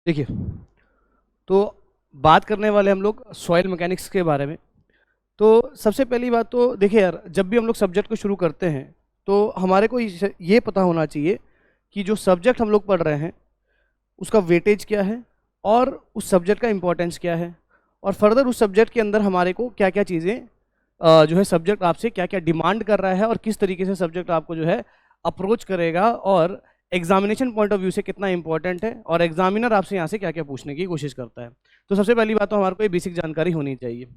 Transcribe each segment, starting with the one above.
देखिए, तो बात करने वाले हम लोग सॉइल मैकेनिक्स के बारे में। तो सबसे पहली बात तो देखिए यार, जब भी हम लोग सब्जेक्ट को शुरू करते हैं तो हमारे को ये पता होना चाहिए कि जो सब्जेक्ट हम लोग पढ़ रहे हैं उसका वेटेज क्या है और उस सब्जेक्ट का इम्पोर्टेंस क्या है, और फर्दर उस सब्जेक्ट के अंदर हमारे को क्या क्या चीज़ें जो है सब्जेक्ट आपसे क्या क्या डिमांड कर रहा है और किस तरीके से सब्जेक्ट आपको जो है अप्रोच करेगा, और एग्जामिनेशन पॉइंट ऑफ व्यू से कितना इंपॉर्टेंट है, और एग्जामिनर आपसे यहाँ से क्या क्या पूछने की कोशिश करता है। तो सबसे पहली बात तो हमारे को ये बेसिक जानकारी होनी चाहिए।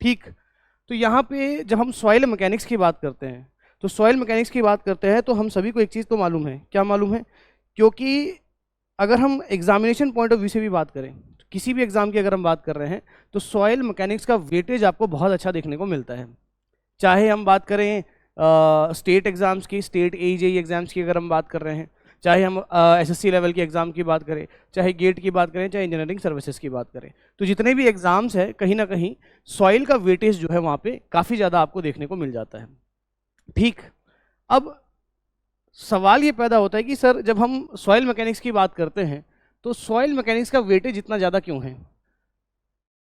ठीक, तो यहाँ पे जब हम सॉइल मैकेनिक्स की बात करते हैं तो सॉइल मैकेनिक्स की बात करते हैं तो हम सभी को एक चीज़ तो मालूम है, क्या मालूम है, क्योंकि अगर हम एग्जामिनेशन पॉइंट ऑफ व्यू से भी बात करें, तो किसी भी एग्जाम की अगर हम बात कर रहे हैं तो सॉइल मैकेनिक्स का वेटेज आपको बहुत अच्छा देखने को मिलता है। चाहे हम बात करें स्टेट एग्जाम्स की, स्टेट AEJE एग्जाम्स की अगर हम बात कर रहे हैं, चाहे हम SSC लेवल के एग्ज़ाम की बात करें, चाहे गेट की बात करें, चाहे इंजीनियरिंग सर्विसेज की बात करें, तो जितने भी एग्ज़ाम्स हैं कहीं ना कहीं सॉइल का वेटेज जो है वहाँ पे काफ़ी ज़्यादा आपको देखने को मिल जाता है। ठीक, अब सवाल ये पैदा होता है कि सर जब हम सॉइल मैकेनिक्स की बात करते हैं तो सॉइल मैकेनिक्स का वेटेज इतना ज़्यादा क्यों है।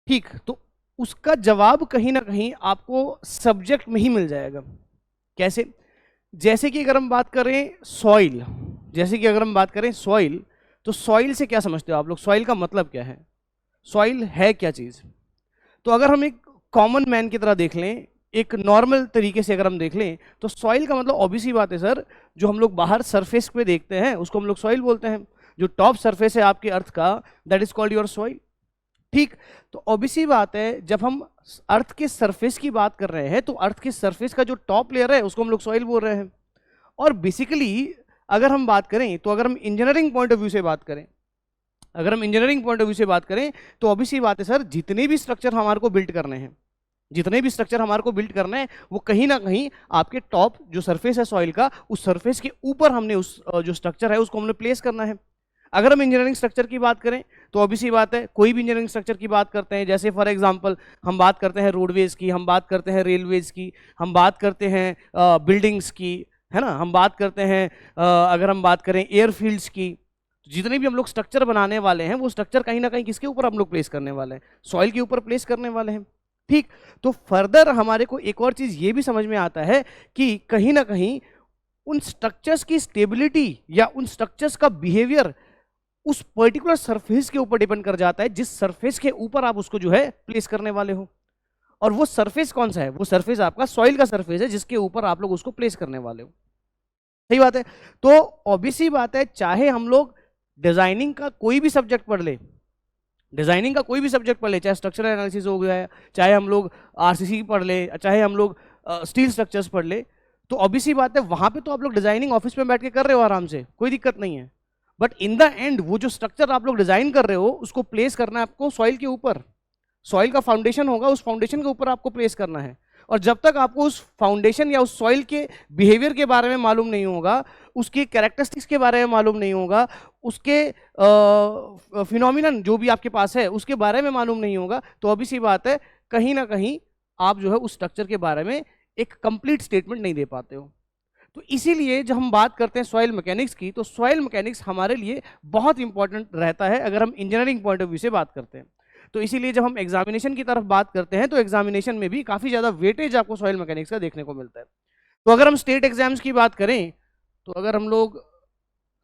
ठीक, तो उसका जवाब कहीं ना कहीं आपको सब्जेक्ट में ही मिल जाएगा। कैसे? जैसे कि अगर हम बात करें सॉइल, जैसे कि अगर हम बात करें सॉइल, तो सॉइल से क्या समझते हो आप लोग, सॉइल का मतलब क्या है, सॉइल है क्या चीज़। तो अगर हम एक कॉमन मैन की तरह देख लें, एक नॉर्मल तरीके से अगर हम देख लें, तो सॉइल का मतलब ऑब्वियस सी बात है सर, जो हम लोग बाहर सरफेस पे देखते हैं उसको हम लोग सॉइल बोलते हैं। जो टॉप सरफेस है आपके अर्थ का, that is called your soil. ठीक, तो ऑब्वियस सी बात है जब हम अर्थ के सरफेस की बात कर रहे हैं तो अर्थ के सरफेस का जो टॉप लेयर है उसको हम लोग सॉइल बोल रहे हैं। और बेसिकली अगर हम बात करें तो अगर हम इंजीनियरिंग पॉइंट ऑफ व्यू से बात करें, अगर हम इंजीनियरिंग पॉइंट ऑफ व्यू से बात करें तो ऑब्वियस सी बात है सर, जितने भी स्ट्रक्चर हमारे को बिल्ड करने हैं, जितने भी स्ट्रक्चर हमारे को बिल्ड करना है वो कहीं ना कहीं आपके टॉप जो सरफेस है सॉइल का, उस सरफेस के ऊपर हमने उस जो स्ट्रक्चर है उसको हमने प्लेस करना है। अगर हम इंजीनियरिंग स्ट्रक्चर की बात करें तो ऑब्वियस सी बात है, कोई भी इंजीनियरिंग स्ट्रक्चर की बात करते हैं, जैसे फॉर एग्जांपल हम बात करते हैं रोडवेज की, हम बात करते हैं रेलवेज की, हम बात करते हैं बिल्डिंग्स की, है ना, हम बात करते हैं अगर हम बात करें एयरफील्ड्स की, जितने भी हम लोग स्ट्रक्चर बनाने वाले हैं वो स्ट्रक्चर कहीं ना कहीं किसके ऊपर हम लोग प्लेस करने वाले हैं, सॉइल के ऊपर प्लेस करने वाले हैं। ठीक, तो फर्दर हमारे को एक और चीज ये भी समझ में आता है कि कहीं ना कहीं उन स्ट्रक्चर्स की स्टेबिलिटी या उन स्ट्रक्चर्स का बिहेवियर उस पर्टिकुलर सरफेस के ऊपर डिपेंड कर जाता है जिस सरफेस के ऊपर आप उसको जो है प्लेस करने वाले हो। और वो सरफेस कौन सा है, वो सरफेस आपका सॉइल का सरफेस है जिसके ऊपर आप लोग उसको प्लेस करने वाले हो। सही बात है। तो ऑब्वियस ही बात है, चाहे हम लोग डिजाइनिंग का कोई भी सब्जेक्ट पढ़ ले, डिजाइनिंग का कोई भी सब्जेक्ट पढ़ ले, चाहे स्ट्रक्चरल एनालिसिस हो गया है, चाहे हम लोग RCC पढ़ ले, चाहे हम लोग स्टील स्ट्रक्चर्स पढ़ ले, तो ऑब्वियस ही बात है वहां पे तो आप लोग डिजाइनिंग ऑफिस में बैठ के कर रहे हो आराम से, कोई दिक्कत नहीं है। बट इन द एंड वो जो स्ट्रक्चर आप लोग डिजाइन कर रहे हो उसको प्लेस करना है आपको सॉइल के ऊपर। सॉइल का फाउंडेशन होगा, उस फाउंडेशन के ऊपर आपको प्लेस करना है। और जब तक आपको उस फाउंडेशन या उस सॉइल के बिहेवियर के बारे में मालूम नहीं होगा, उसकी कैरेक्टरिस्टिक्स के बारे में मालूम नहीं होगा, उसके फिनोमिनन जो भी आपके पास है उसके बारे में मालूम नहीं होगा, तो अभी सी बात है कहीं ना कहीं आप जो है उस स्ट्रक्चर के बारे में एक कंप्लीट स्टेटमेंट नहीं दे पाते हो। तो इसीलिए जब हम बात करते हैं सॉइल मैकेनिक्स की, तो सॉइल मैकेनिक्स हमारे लिए बहुत इंपॉर्टेंट रहता है अगर हम इंजीनियरिंग पॉइंट ऑफ व्यू से बात करते हैं। तो इसीलिए जब हम एग्जामिनेशन की तरफ बात करते हैं तो एग्जामिनेशन में भी काफ़ी ज़्यादा वेटेज आपको सॉइल मैकेनिक्स का देखने को मिलता है। तो अगर हम स्टेट एग्जाम्स की बात करें, तो अगर हम लोग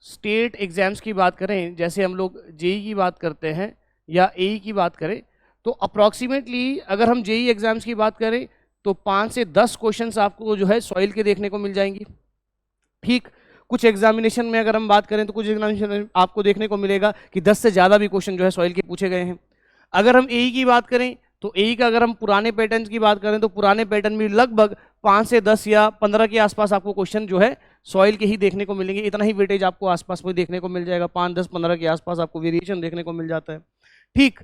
स्टेट एग्जाम्स की बात करें, जैसे हम लोग जेई की बात करते हैं या एई की बात करें, तो अप्रॉक्सीमेटली अगर हम जेई एग्जाम्स की बात करें तो 5 से 10 क्वेश्चंस आपको जो है सॉइल के देखने को मिल जाएंगी। ठीक, कुछ एग्जामिनेशन में अगर हम बात करें तो कुछ एग्जामिनेशन में आपको देखने को मिलेगा कि 10 से ज़्यादा भी क्वेश्चन जो है सॉइल के पूछे गए हैं। अगर हम एई की बात करें तो एई का अगर हम पुराने पैटर्न की बात करें तो पुराने पैटर्न में लगभग 5 से 10 या 15 के आसपास आपको क्वेश्चन जो है सॉइल के ही देखने को मिलेंगे। इतना ही वेटेज आपको आसपास में देखने को मिल जाएगा, 5, 10, 15 के आसपास आपको वेरिएशन देखने को मिल जाता है। ठीक,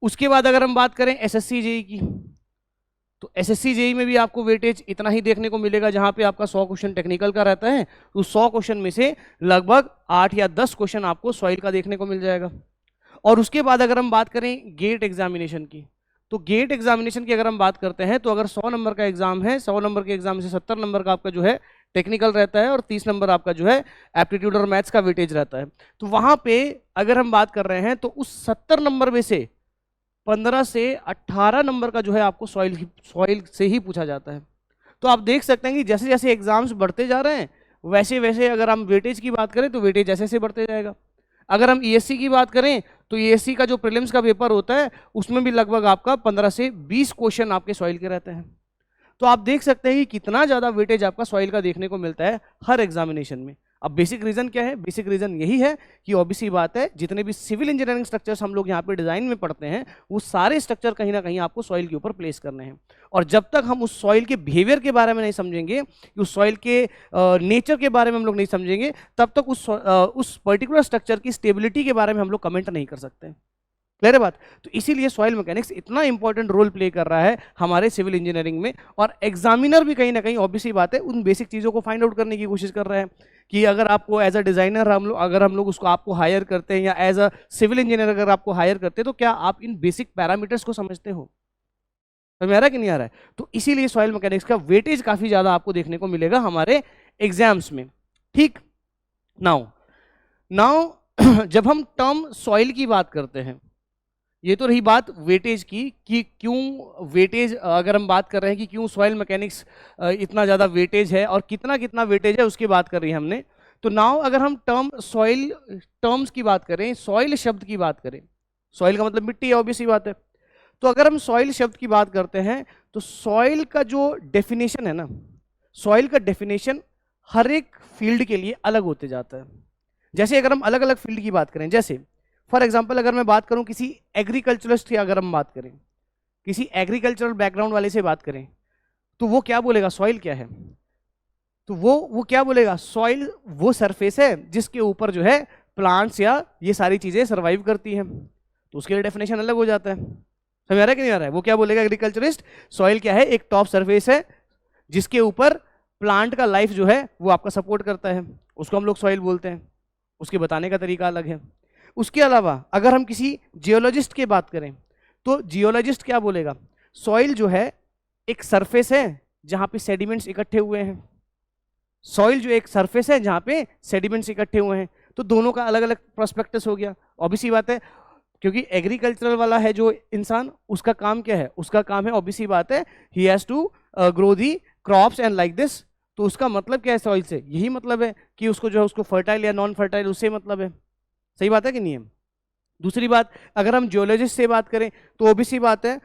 उसके बाद अगर हम बात करें SSC जेई की, तो SSC जेई में भी आपको वेटेज इतना ही देखने को मिलेगा, जहां पे आपका 100 क्वेश्चन टेक्निकल का रहता है, तो 100 क्वेश्चन में से लगभग 8 या 10 क्वेश्चन आपको सॉइल का देखने को मिल जाएगा। और उसके बाद अगर हम बात करें गेट एग्जामिनेशन की, तो गेट एग्जामिनेशन की अगर हम बात करते हैं तो अगर 100 नंबर का एग्जाम है, 100 नंबर के एग्जाम से 70 नंबर का आपका जो है टेक्निकल रहता है और 30 नंबर आपका जो है एप्टीट्यूड और मैथ्स का वेटेज रहता है। तो वहां पे अगर हम बात कर रहे हैं तो उस 70 नंबर में से 15 से 18 नंबर का जो है आपको सॉइल से ही पूछा जाता है। तो आप देख सकते हैं कि जैसे जैसे एग्जाम्स बढ़ते जा रहे हैं वैसे वैसे अगर हम वेटेज की बात करें तो वेटेज जैसे जैसे बढ़ते जाएगा। अगर हम ईएससी की बात करें तो ईएससी का जो प्रीलिम्स का पेपर होता है उसमें भी लगभग आपका 15 से 20 क्वेश्चन आपके सॉइल के रहते हैं। तो आप देख सकते हैं कि कितना ज़्यादा वेटेज आपका सॉइल का देखने को मिलता है हर एग्जामिनेशन में। अब बेसिक रीजन क्या है? बेसिक रीजन यही है कि ऑब्वियसली बात है जितने भी सिविल इंजीनियरिंग स्ट्रक्चर्स हम लोग यहाँ पे डिजाइन में पढ़ते हैं वो सारे स्ट्रक्चर कहीं ना कहीं आपको सॉइल के ऊपर प्लेस करने हैं। और जब तक हम उस सॉइल के बिहेवियर के बारे में नहीं समझेंगे, उस सॉइल के नेचर के बारे में हम लोग नहीं समझेंगे, तब तक उस पर्टिकुलर स्ट्रक्चर की स्टेबिलिटी के बारे में हम लोग कमेंट नहीं कर सकते। क्लियर है बात? तो इसीलिए सॉइल मैकेनिक्स इतना इंपॉर्टेंट रोल प्ले कर रहा है हमारे सिविल इंजीनियरिंग में। और एग्जामिनर भी कहीं ना कहीं ऑब्वियसली बात है उन बेसिक चीज़ों को फाइंड आउट करने की कोशिश कर रहे हैं कि अगर आपको एज अ डिजाइनर अगर हम लोग उसको आपको हायर करते हैं या एज अ सिविल इंजीनियर अगर आपको हायर करते हैं तो क्या आप इन बेसिक पैरामीटर्स को समझते हो? समझ आ रहा है कि नहीं आ रहा है? तो इसीलिए सॉइल मैकेनिक्स का वेटेज काफी ज्यादा आपको देखने को मिलेगा हमारे एग्जाम्स में। ठीक, नाउ जब हम टर्म सॉइल की बात करते हैं, ये तो रही बात वेटेज की कि क्यों वेटेज, अगर हम बात कर रहे हैं कि क्यों सॉइल मैकेनिक्स इतना ज़्यादा वेटेज है और कितना कितना वेटेज है उसकी बात कर रही है हमने। तो नाउ अगर हम सॉइल टर्म्स की बात करें, सॉइल शब्द की बात करें, सॉइल का मतलब मिट्टी है ऑब्वियसली बात है। तो अगर हम सॉइल शब्द की बात करते हैं तो सॉइल का जो डेफिनेशन है ना, सॉइल का डेफिनेशन हर एक फील्ड के लिए अलग होते जाता है। जैसे अगर हम अलग अलग फील्ड की बात करें, जैसे फॉर एग्जाम्पल अगर मैं बात करूं किसी एग्रीकल्चरलिस्ट की, अगर हम बात करें किसी एग्रीकल्चरल बैकग्राउंड वाले से बात करें तो वो क्या बोलेगा सॉइल क्या है? तो वो क्या बोलेगा, सॉइल वो सरफेस है जिसके ऊपर जो है प्लांट्स या ये सारी चीजें सर्वाइव करती हैं। तो उसके लिए डेफिनेशन अलग हो जाता है। समझ आ रहा है कि नहीं आ रहा है? वो क्या बोलेगा एग्रीकल्चरिस्ट, सॉइल क्या है, एक टॉप सरफेस है जिसके ऊपर प्लांट का लाइफ जो है वो आपका सपोर्ट करता है, उसको हम लोग सॉइल बोलते हैं। उसके बताने का तरीका अलग है। उसके अलावा अगर हम किसी जियोलॉजिस्ट की बात करें तो जियोलॉजिस्ट क्या बोलेगा, सॉइल जो है एक सरफेस है जहां पे सेडिमेंट्स इकट्ठे हुए हैं। सॉइल जो एक सरफेस है जहां पे सेडिमेंट्स इकट्ठे हुए हैं। तो दोनों का अलग अलग प्रोस्पेक्टस हो गया। ऑब्वियसली बात है क्योंकि एग्रीकल्चरल वाला है जो इंसान, उसका काम क्या है, उसका काम है ऑब्वियसली बात है ही has to grow the crops and like this. तो उसका मतलब क्या है सॉइल से? यही मतलब है कि उसको जो है उसको फर्टाइल या नॉन फर्टाइल उससे मतलब है। सही बात है कि नहीं है? दूसरी बात, अगर हम जियोलॉजिस्ट से बात करें तो ऑब्वियसली बात है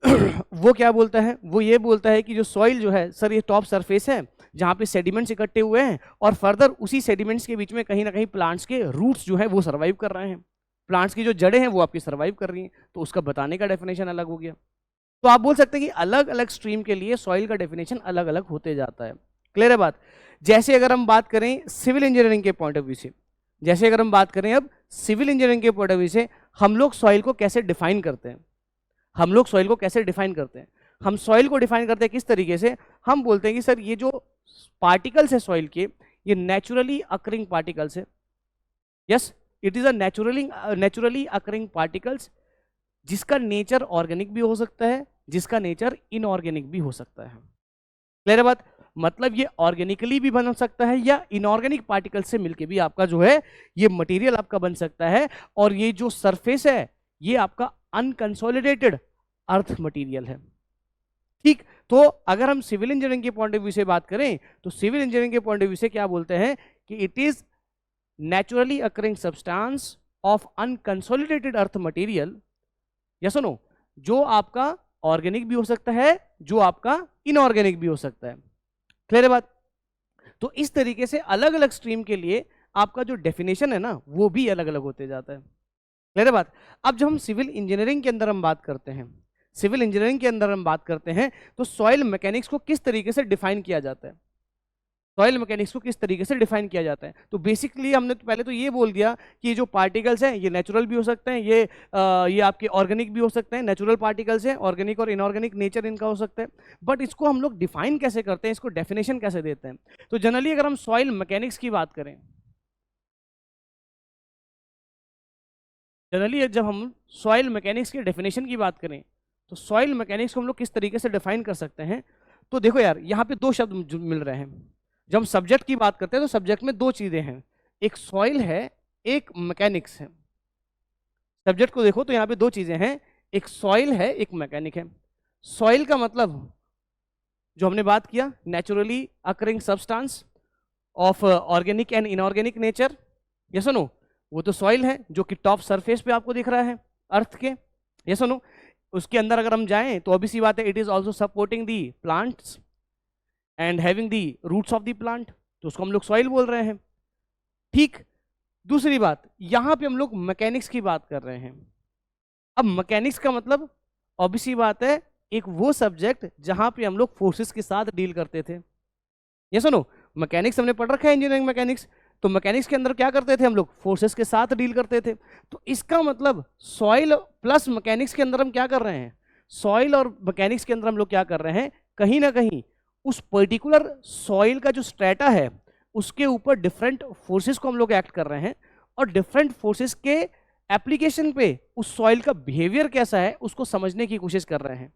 वो क्या बोलता है, वो ये बोलता है कि जो सॉइल जो है सर ये टॉप सरफेस है जहाँ पे सेडिमेंट्स इकट्ठे हुए हैं और फर्दर उसी सेडिमेंट्स के बीच में कहीं ना कहीं प्लांट्स के रूट्स जो है वो सर्वाइव कर रहे हैं, प्लांट्स की जो जड़ें हैं वो आपकी सर्वाइव कर रही हैं। तो उसका बताने का डेफिनेशन अलग हो गया। तो आप बोल सकते हैं कि अलग अलग स्ट्रीम के लिए सॉइल का डेफिनेशन अलग अलग होते जाता है। क्लियर है बात? जैसे अगर हम बात करें सिविल इंजीनियरिंग के पॉइंट ऑफ व्यू से, जैसे अगर हम बात करें अब सिविल इंजीनियरिंग के पॉइंट ऑफ व्यू से, हम लोग सॉइल को कैसे डिफाइन करते हैं? हम लोग सॉइल को कैसे डिफाइन करते हैं? हम सॉइल को डिफाइन करते हैं किस तरीके से? हम बोलते हैं कि सर ये जो पार्टिकल्स है सॉइल के, ये नेचुरली अकरिंग पार्टिकल्स है। Yes, it is a naturally occurring particles जिसका नेचर ऑर्गेनिक भी हो सकता है, जिसका नेचर इनऑर्गेनिक भी हो सकता है। क्लियर है बात? मतलब ये ऑर्गेनिकली भी बन सकता है या इनऑर्गेनिक पार्टिकल से मिलके भी आपका जो है ये मटेरियल आपका बन सकता है। और ये जो सरफेस है ये आपका अनकंसोलिडेटेड अर्थ मटेरियल है। ठीक, तो अगर हम सिविल इंजीनियरिंग के पॉइंट ऑफ व्यू से बात करें तो सिविल इंजीनियरिंग के पॉइंट ऑफ व्यू से क्या बोलते हैं कि it is naturally occurring substance of unconsolidated earth material. Yes और नो? जो आपका ऑर्गेनिक भी हो सकता है, जो आपका इनऑर्गेनिक भी हो सकता है। क्लियर है बात? तो इस तरीके से अलग अलग स्ट्रीम के लिए आपका जो डेफिनेशन है ना वो भी अलग अलग होते जाता है। क्लियर है बात? अब जब हम सिविल इंजीनियरिंग के अंदर हम बात करते हैं, सिविल इंजीनियरिंग के अंदर हम बात करते हैं तो सॉइल मैकेनिक्स को किस तरीके से डिफाइन किया जाता है? सॉइल मैकेनिक्स को किस तरीके से डिफाइन किया जाता है? तो बेसिकली हमने तो पहले तो ये बोल दिया कि ये जो पार्टिकल्स हैं ये नेचुरल भी हो सकते हैं, ये आपके ऑर्गेनिक भी हो सकते हैं। नेचुरल पार्टिकल्स हैं, ऑर्गेनिक और इनऑर्गेनिक नेचर इनका हो सकता है। बट इसको हम लोग डिफाइन कैसे करते हैं, इसको डेफिनेशन कैसे देते हैं? तो जनरली अगर हम सॉइल मैकेनिक्स की बात करें, जनरली जब हम सॉइल मैकेनिक्स की डेफिनेशन की बात करें तो सॉइल मैकेनिक्स को हम लोग किस तरीके से डिफाइन कर सकते हैं? तो देखो यार, यहाँ पे दो शब्द मिल रहे हैं। जब हम सब्जेक्ट की बात करते हैं तो सब्जेक्ट में दो चीजें हैं, एक सॉइल है, एक मैकेनिक्स है। सब्जेक्ट को देखो तो यहाँ पे दो चीजें हैं, एक सॉइल है, एक मैकेनिक है। सॉइल का मतलब जो हमने बात किया, naturally occurring substance of organic and inorganic nature, yes और नो, वो तो सॉइल है जो कि टॉप सरफेस पे आपको दिख रहा है अर्थ के, यस और नो। उसके अंदर अगर हम जाएं तो ऑब्वियस सी बात है, it is also supporting the plants and having the roots of the plant, तो उसको हम लोग सॉइल बोल रहे हैं। ठीक। दूसरी बात, यहां पे हम लोग मैकेनिक्स की बात कर रहे हैं। अब मैकेनिक्स का मतलब ऑब्वियस सी बात है, एक वो सब्जेक्ट जहां पे हम लोग फोर्सेस के साथ डील करते थे, ये सुनो। मैकेनिक्स हमने पढ़ रखा है, इंजीनियरिंग मैकेनिक्स, तो मैकेनिक्स के अंदर क्या करते थे हम लोग, फोर्सेस के साथ डील करते थे। तो इसका मतलब सॉइल प्लस मैकेनिक्स के अंदर हम क्या कर रहे हैं, सॉइल और मैकेनिक्स के अंदर हम लोग क्या कर रहे हैं, कहीं ना कहीं उस पर्टिकुलर सॉइल का जो स्ट्रेटा है उसके ऊपर डिफरेंट फोर्सेस को हम लोग एक्ट कर रहे हैं, और डिफरेंट फोर्सेस के एप्लीकेशन पे उस सॉइल का बिहेवियर कैसा है उसको समझने की कोशिश कर रहे हैं।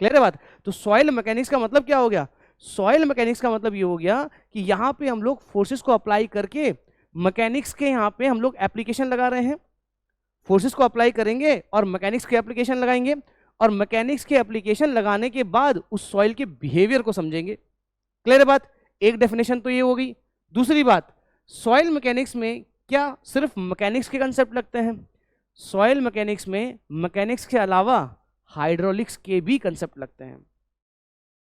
क्लियर है बात? तो सॉइल मैकेनिक्स का मतलब क्या हो गया, सॉइल मैकेनिक्स का मतलब ये हो गया कि यहां पे हम लोग फोर्सेस को अप्लाई करके मैकेनिक्स के यहां पे हम लोग एप्लीकेशन लगा रहे हैं। फोर्सेस को अप्लाई करेंगे और मैकेनिक्स के एप्लीकेशन लगाएंगे, और मैकेनिक्स के एप्लीकेशन लगाने के बाद उस सॉइल के बिहेवियर को समझेंगे। क्लियर है बात? एक डेफिनेशन तो ये हो गई। दूसरी बात, सॉइल मैकेनिक्स में क्या सिर्फ मैकेनिक्स के कंसेप्ट लगते हैं? सॉइल मैकेनिक्स में मैकेनिक्स के अलावा हाइड्रोलिक्स के भी कंसेप्ट लगते हैं।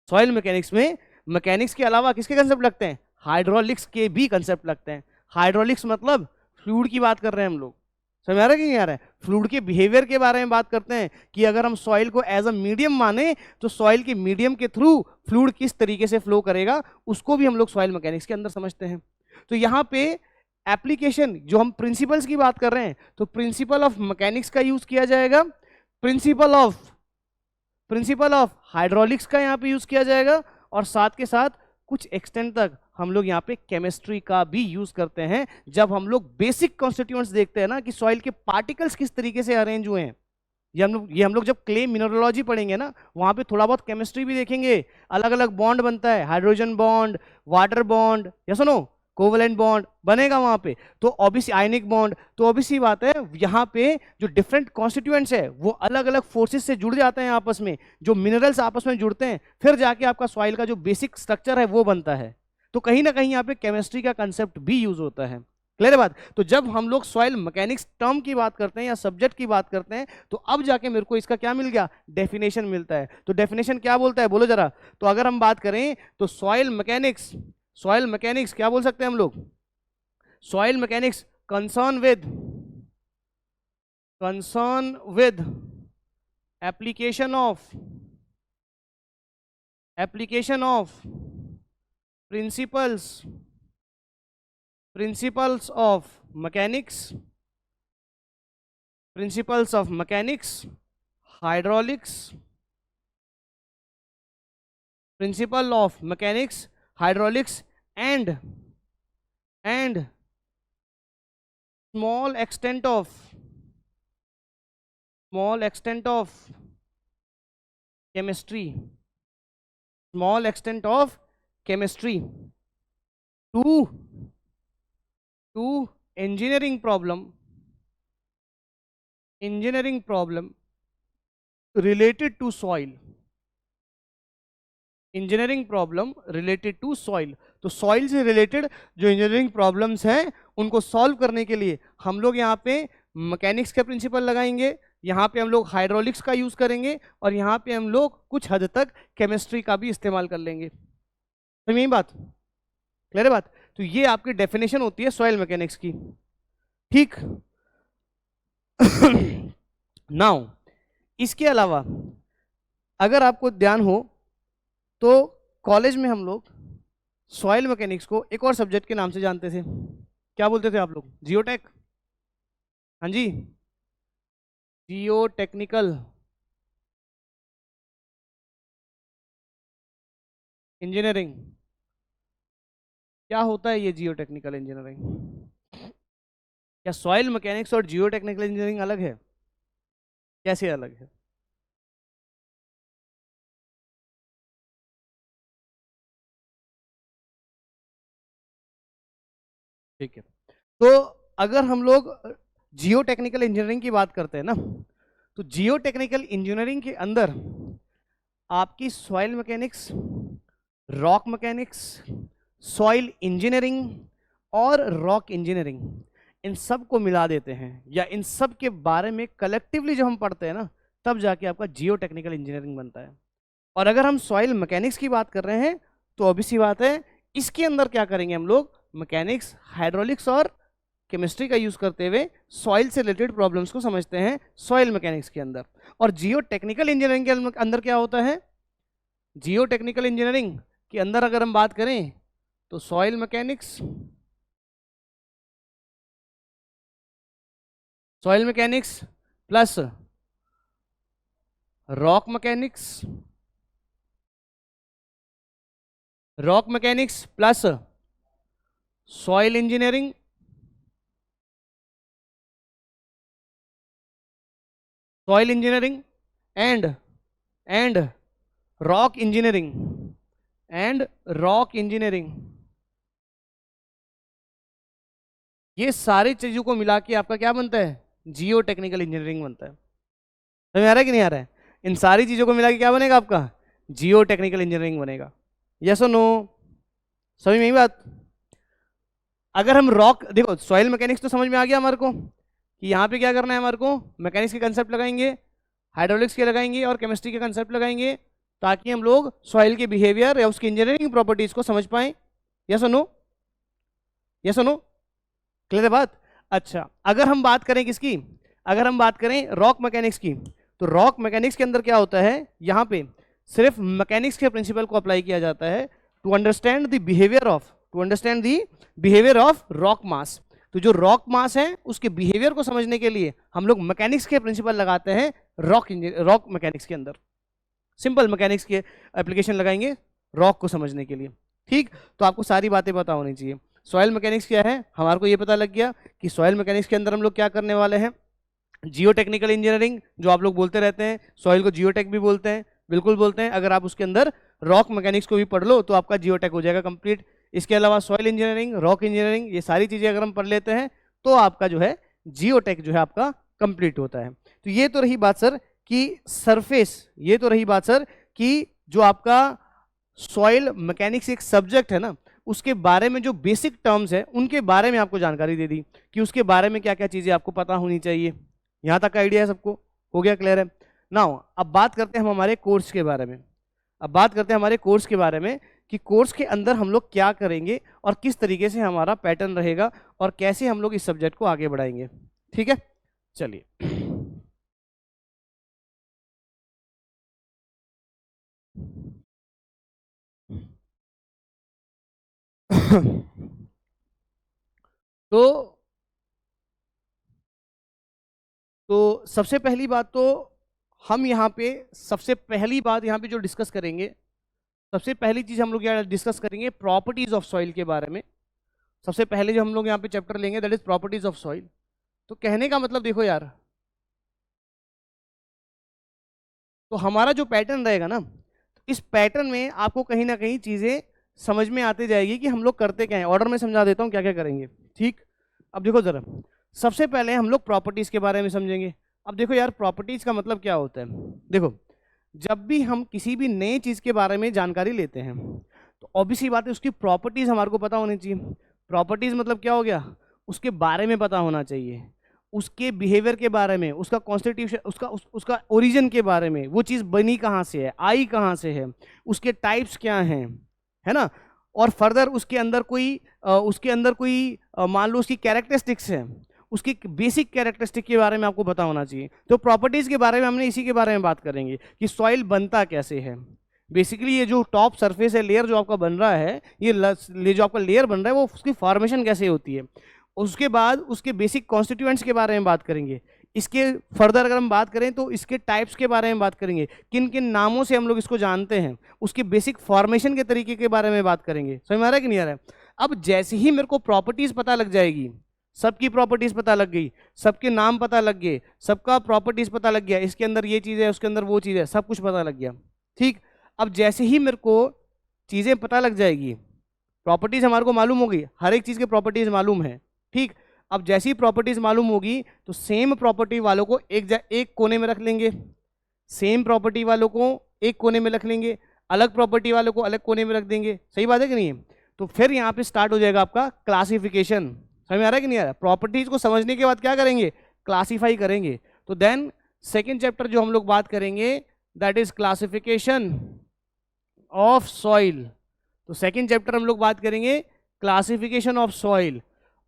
सॉइल मैकेनिक्स में मैकेनिक्स के अलावा किसके कंसेप्ट लगते हैं, हाइड्रोलिक्स के भी कंसेप्ट लगते हैं। हाइड्रोलिक्स मतलब फ्लूइड की बात कर रहे हैं हम लोग, समझ आ रहा है कि नहीं आ रहा है? फ्लूइड के बिहेवियर के बारे में बात करते हैं कि अगर हम सॉइल को एज अ मीडियम माने तो सॉइल के मीडियम के थ्रू फ्लूइड किस तरीके से फ्लो करेगा, उसको भी हम लोग सॉइल मैकेनिक्स के अंदर समझते हैं। तो यहाँ पे एप्लीकेशन जो हम प्रिंसिपल्स की बात कर रहे हैं, तो प्रिंसिपल ऑफ मैकेनिक्स का यूज किया जाएगा, प्रिंसिपल ऑफ हाइड्रोलिक्स का यहाँ पे यूज किया जाएगा, और साथ के साथ कुछ एक्सटेंट तक हम लोग यहाँ पे केमिस्ट्री का भी यूज करते हैं, जब हम लोग बेसिक कॉन्स्टिट्यूएंट्स देखते हैं ना कि सॉइल के पार्टिकल्स किस तरीके से अरेंज हुए हैं। ये हम लोग जब क्ले मिनरोलॉजी पढ़ेंगे ना, वहां पे थोड़ा बहुत केमिस्ट्री भी देखेंगे। अलग अलग बॉन्ड बनता है, हाइड्रोजन बॉन्ड, वाटर बॉन्ड, या सुनो कोवलेंट बॉन्ड बनेगा वहां पे, तो ऑब्वियसली आयनिक बॉन्ड, तो ऑब्वियसली बात है यहाँ पे जो डिफरेंट कॉन्स्टिट्यूएंट्स है वो अलग अलग फोर्सेस से जुड़ जाते हैं आपस में, जो मिनरल्स आपस में जुड़ते हैं, फिर जाके आपका सॉइल का जो बेसिक स्ट्रक्चर है वो बनता है। तो कहीं ना कहीं यहाँ पे केमिस्ट्री का कंसेप्ट भी यूज होता है। क्लियर है बात? तो जब हम लोग सॉइल मैकेनिक्स टर्म की बात करते हैं या सब्जेक्ट की बात करते हैं, तो अब जाके मेरे को इसका क्या मिल गया, डेफिनेशन मिलता है। तो डेफिनेशन क्या बोलता है, बोलो जरा। तो अगर हम बात करें तो सॉइल मैकेनिक्स क्या बोल सकते हैं हम लोग, soil mechanics concern with application of principles of mechanics, hydraulics, principle of mechanics, hydraulics and small extent of chemistry, to engineering problem related to soil, तो सॉइल से रिलेटेड जो इंजीनियरिंग प्रॉब्लम्स हैं उनको सॉल्व करने के लिए हम लोग यहाँ पे मैकेनिक्स के प्रिंसिपल लगाएंगे, यहाँ पे हम लोग हाइड्रोलिक्स का यूज करेंगे, और यहाँ पे हम लोग कुछ हद तक केमिस्ट्री का भी इस्तेमाल कर लेंगे। तो यही बात, क्लियर है बात? तो ये आपकी डेफिनेशन होती है सॉइल मैकेनिक्स की। ठीक। नाउ इसके अलावा अगर आपको ध्यान हो तो कॉलेज में हम लोग सॉइल मैकेनिक्स को एक और सब्जेक्ट के नाम से जानते थे, क्या बोलते थे आप लोग, जियोटेक। हाँ जी, जियोटेक्निकल इंजीनियरिंग। क्या होता है ये जियोटेक्निकल इंजीनियरिंग? क्या सॉइल मैकेनिक्स और जियोटेक्निकल इंजीनियरिंग अलग है? कैसे अलग है? ठीक है। तो अगर हम लोग जियो टेक्निकल इंजीनियरिंग की बात करते हैं ना, तो जियो टेक्निकल इंजीनियरिंग के अंदर आपकी soil mechanics, rock mechanics, soil engineering और रॉक इंजीनियरिंग, इन सब को मिला देते हैं, या इन सब के बारे में कलेक्टिवली जब हम पढ़ते हैं ना, तब जाके आपका जियो टेक्निकल इंजीनियरिंग बनता है। और अगर हम सॉइल मैकेनिक्स की बात कर रहे हैं तो ऑब्वियस बात है, इसके अंदर क्या करेंगे हम लोग, मैकेनिक्स, हाइड्रोलिक्स और केमिस्ट्री का यूज करते हुए सॉइल से रिलेटेड प्रॉब्लम्स को समझते हैं सॉइल मैकेनिक्स के अंदर। और जियो टेक्निकल इंजीनियरिंग के अंदर क्या होता है, जियो टेक्निकल इंजीनियरिंग के अंदर अगर हम बात करें तो soil mechanics, soil mechanics plus rock mechanics, rock mechanics plus soil engineering, soil engineering and rock engineering, and rock engineering, ये सारी चीजों को मिला के आपका क्या बनता है, जियो टेक्निकल इंजीनियरिंग बनता है। समझ आ रहा है कि नहीं आ रहा है? इन सारी चीजों को मिला के क्या बनेगा आपका, जियो टेक्निकल इंजीनियरिंग बनेगा। यस और नो? समझ में आई बात? अगर हम रॉक, देखो सॉइल मैकेनिक्स तो समझ में आ गया हमारे को कि यहाँ पे क्या करना है, हमारे को मैकेनिक्स के कंसेप्ट लगाएंगे, हाइड्रोलिक्स के लगाएंगे और केमिस्ट्री के कंसेप्ट लगाएंगे, ताकि हम लोग सॉइल के बिहेवियर या उसकी इंजीनियरिंग प्रॉपर्टीज को समझ पाए। यस और नो? यस और नो? क्लियर है बात? अच्छा, अगर हम बात करें किसकी, अगर हम बात करें रॉक मैकेनिक्स की, तो रॉक मैकेनिक्स के अंदर क्या होता है, यहाँ पे सिर्फ मैकेनिक्स के प्रिंसिपल को अप्लाई किया जाता है to understand the behaviour of, to understand the behaviour of rock mass. तो जो रॉक मास है उसके बिहेवियर को समझने के लिए हम लोग मैकेनिक्स के प्रिंसिपल लगाते हैं रॉक मैकेनिक्स के अंदर। सिंपल मैकेनिक्स के एप्लीकेशन लगाएंगे रॉक को समझने के लिए। ठीक, तो आपको सारी बातें पता होनी चाहिए। सॉइल मैकेनिक्स क्या है, हमारे को ये पता लग गया कि सॉइल मैकेनिक्स के अंदर हम लोग क्या करने वाले हैं, जियो टेक्निकल इंजीनियरिंग, जो आप लोग बोलते रहते हैं, सॉइल को जियोटेक भी बोलते हैं, बिल्कुल बोलते हैं। अगर आप उसके अंदर रॉक मैकेनिक्स को भी पढ़ लो तो आपका जियोटेक हो जाएगा कंप्लीट। इसके अलावा सॉइल इंजीनियरिंग, रॉक इंजीनियरिंग, ये सारी चीजें अगर हम पढ़ लेते हैं तो आपका जो है जियोटेक जो है आपका कंप्लीट होता है। तो ये तो रही बात सर कि सरफेस, ये तो रही बात सर कि जो आपका सॉइल मैकेनिक्स एक सब्जेक्ट है ना, उसके बारे में जो बेसिक टर्म्स है उनके बारे में आपको जानकारी दे दी कि उसके बारे में क्या क्या चीजें आपको पता होनी चाहिए। यहां तक का आइडिया है सबको? हो गया? क्लियर है? नाउ अब बात करते हैं हम हमारे कोर्स के बारे में। अब बात करते हैं हमारे कोर्स के बारे में कि कोर्स के अंदर हम लोग क्या करेंगे और किस तरीके से हमारा पैटर्न रहेगा और कैसे हम लोग इस सब्जेक्ट को आगे बढ़ाएंगे। ठीक है, चलिए। तो सबसे पहली बात तो हम यहाँ पे, सबसे पहली बात यहाँ पे जो डिस्कस करेंगे, सबसे पहली चीज हम लोग यहाँ डिस्कस करेंगे प्रॉपर्टीज ऑफ सॉइल के बारे में। सबसे पहले जो हम लोग यहाँ पे चैप्टर लेंगे that is properties of soil. तो कहने का मतलब देखो यार, तो हमारा जो पैटर्न रहेगा ना, इस पैटर्न में आपको कहीं ना कहीं चीजें समझ में आती जाएगी कि हम लोग करते क्या है। ऑर्डर में समझा देता हूँ क्या क्या करेंगे। ठीक, अब देखो जरा, सबसे पहले हम लोग प्रॉपर्टीज के बारे में समझेंगे। अब देखो यार, प्रॉपर्टीज का मतलब क्या होता है, देखो जब भी हम किसी भी नई चीज के बारे में जानकारी लेते हैं तो ऑब्वियसली बात है उसकी प्रॉपर्टीज हमारे को पता होनी चाहिए। प्रॉपर्टीज मतलब क्या हो गया, उसके बारे में पता होना चाहिए, उसके बिहेवियर के बारे में, उसका कॉन्स्टिट्यूशन, उसका ओरिजिन के बारे में, वो चीज़ बनी कहाँ से है, आई कहाँ से है, उसके टाइप्स क्या हैं, है ना। और फर्दर उसके अंदर कोई मान लो उसकी कैरेक्टरिस्टिक्स है, उसकी बेसिक कैरेक्टरिस्टिक के बारे में आपको पता होना चाहिए। तो प्रॉपर्टीज के बारे में हमने इसी के बारे में बात करेंगे कि सॉइल बनता कैसे है। बेसिकली ये जो टॉप सरफेस है, लेयर जो आपका बन रहा है, ये जो आपका लेयर बन रहा है वो उसकी फॉर्मेशन कैसे होती है। उसके बाद उसके बेसिक कॉन्स्टिट्यूएंट्स के बारे में बात करेंगे। इसके फर्दर अगर हम बात करें तो इसके टाइप्स के बारे में बात करेंगे, किन किन नामों से हम लोग इसको जानते हैं, उसके बेसिक फॉर्मेशन के तरीके के बारे में बात करेंगे। समझ में आ रहा है कि नहीं आ रहा है? अब जैसे ही मेरे को प्रॉपर्टीज पता लग जाएगी, सबकी प्रॉपर्टीज पता लग गई, सबके नाम पता लग गए, सबका प्रॉपर्टीज पता लग गया, इसके अंदर ये चीज़ है, उसके अंदर वो चीज़ है, सब कुछ पता लग गया। ठीक, अब जैसे ही मेरे को चीज़ें पता लग जाएगी प्रॉपर्टीज हमारे को मालूम होगी, हर एक चीज़ की प्रॉपर्टीज मालूम है, ठीक। अब जैसी प्रॉपर्टीज मालूम होगी तो सेम प्रॉपर्टी वालों को एक कोने में रख लेंगे, सेम प्रॉपर्टी वालों को एक कोने में रख लेंगे, अलग प्रॉपर्टी वालों को अलग कोने में रख देंगे। सही बात है कि नहीं है? तो फिर यहाँ पे स्टार्ट हो जाएगा आपका क्लासिफिकेशन। समझ में आ रहा है कि नहीं आ रहा है? प्रॉपर्टीज को समझने के बाद क्या करेंगे, क्लासीफाई करेंगे। तो देन सेकेंड चैप्टर जो हम लोग बात करेंगे that is classification of soil. तो सेकेंड चैप्टर हम लोग बात करेंगे क्लासिफिकेशन ऑफ सॉइल।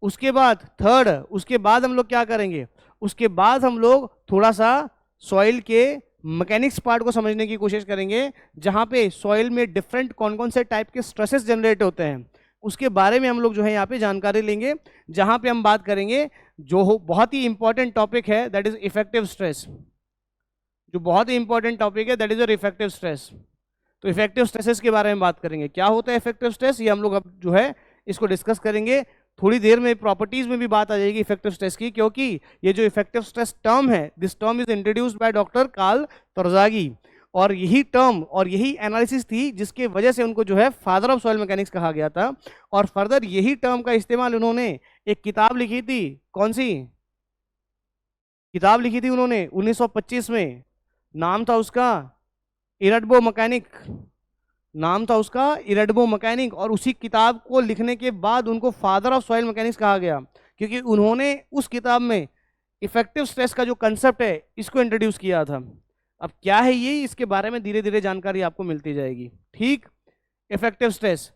उसके बाद थर्ड, उसके बाद हम लोग क्या करेंगे, उसके बाद हम लोग थोड़ा सा सॉइल के मैकेनिक्स पार्ट को समझने की कोशिश करेंगे, जहां पे सॉइल में डिफरेंट कौन कौन से टाइप के स्ट्रेसेस जनरेट होते हैं उसके बारे में हम लोग जो है यहाँ पे जानकारी लेंगे, जहां पे हम बात करेंगे जो बहुत ही इंपॉर्टेंट टॉपिक है दैट इज इफेक्टिव स्ट्रेस। जो बहुत ही इंपॉर्टेंट टॉपिक है that is your effective stress. तो इफेक्टिव स्ट्रेसेस के बारे में बात करेंगे, क्या होता है इफेक्टिव स्ट्रेस, ये हम लोग अब जो है इसको डिस्कस करेंगे। थोड़ी देर में प्रॉपर्टीज में भी बात आ जाएगी इफेक्टिव स्ट्रेस की, क्योंकि ये जो इफेक्टिव स्ट्रेस टर्म है this term is introduced by doctor Karl Terzaghi, और यही टर्म और यही एनालिसिस थी जिसके वजह से उनको जो है फादर ऑफ सॉइल मैकेनिक्स कहा गया था। और फर्दर यही टर्म का इस्तेमाल उन्होंने एक किताब लिखी थी, कौन सी किताब लिखी थी उन्होंने 1925 में, नाम था उसका इरडबो मैकेनिक, नाम था उसका इरडबो मैकेनिक। और उसी किताब को लिखने के बाद उनको फादर ऑफ सॉइल मैकेनिक्स कहा गया, क्योंकि उन्होंने उस किताब में इफेक्टिव स्ट्रेस का जो कंसेप्ट है इसको इंट्रोड्यूस किया था। अब क्या है ये, इसके बारे में धीरे धीरे जानकारी आपको मिलती जाएगी, ठीक। इफेक्टिव स्ट्रेस,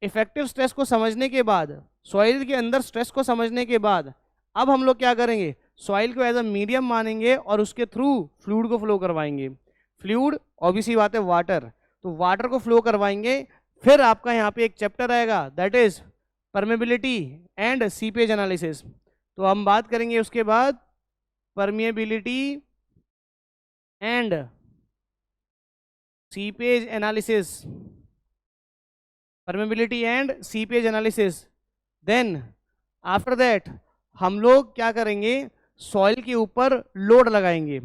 इफेक्टिव स्ट्रेस को समझने के बाद, सॉइल के अंदर स्ट्रेस को समझने के बाद अब हम लोग क्या करेंगे, सॉइल को एज अ मीडियम मानेंगे और उसके थ्रू फ्लूइड को फ्लो करवाएंगे। फ्लूइड ऑब्वियसली बात है वाटर, तो वाटर को फ्लो करवाएंगे। फिर आपका यहाँ पे एक चैप्टर आएगा that is permeability and seepage analysis. तो हम बात करेंगे उसके बाद permeability and seepage analysis, permeability and seepage analysis. Then after that हम लोग क्या करेंगे, सॉइल के ऊपर लोड लगाएंगे।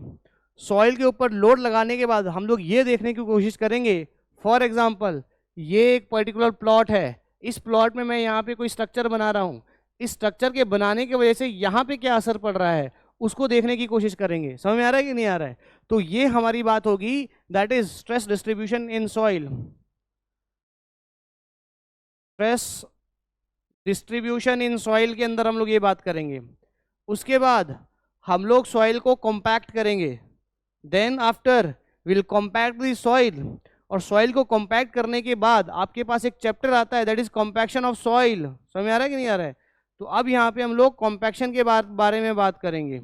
सॉइल के ऊपर लोड लगाने के बाद हम लोग ये देखने की कोशिश करेंगे, फॉर एग्जांपल ये एक पर्टिकुलर प्लॉट है, इस प्लॉट में मैं यहाँ पे कोई स्ट्रक्चर बना रहा हूँ, इस स्ट्रक्चर के बनाने की वजह से यहाँ पे क्या असर पड़ रहा है उसको देखने की कोशिश करेंगे। समझ में आ रहा है कि नहीं आ रहा है? तो ये हमारी बात होगी that is stress distribution in soil. Stress distribution in soil के अंदर हम लोग ये बात करेंगे। उसके बाद हम लोग सॉइल को कॉम्पैक्ट करेंगे, then after will compact the soil. और सॉइल को कॉम्पैक्ट करने के बाद आपके पास एक चैप्टर आता है that is compaction of soil. समझ में आ रहा है कि नहीं आ रहा है? तो अब यहाँ पे हम लोग कॉम्पैक्शन के बारे में बात करेंगे।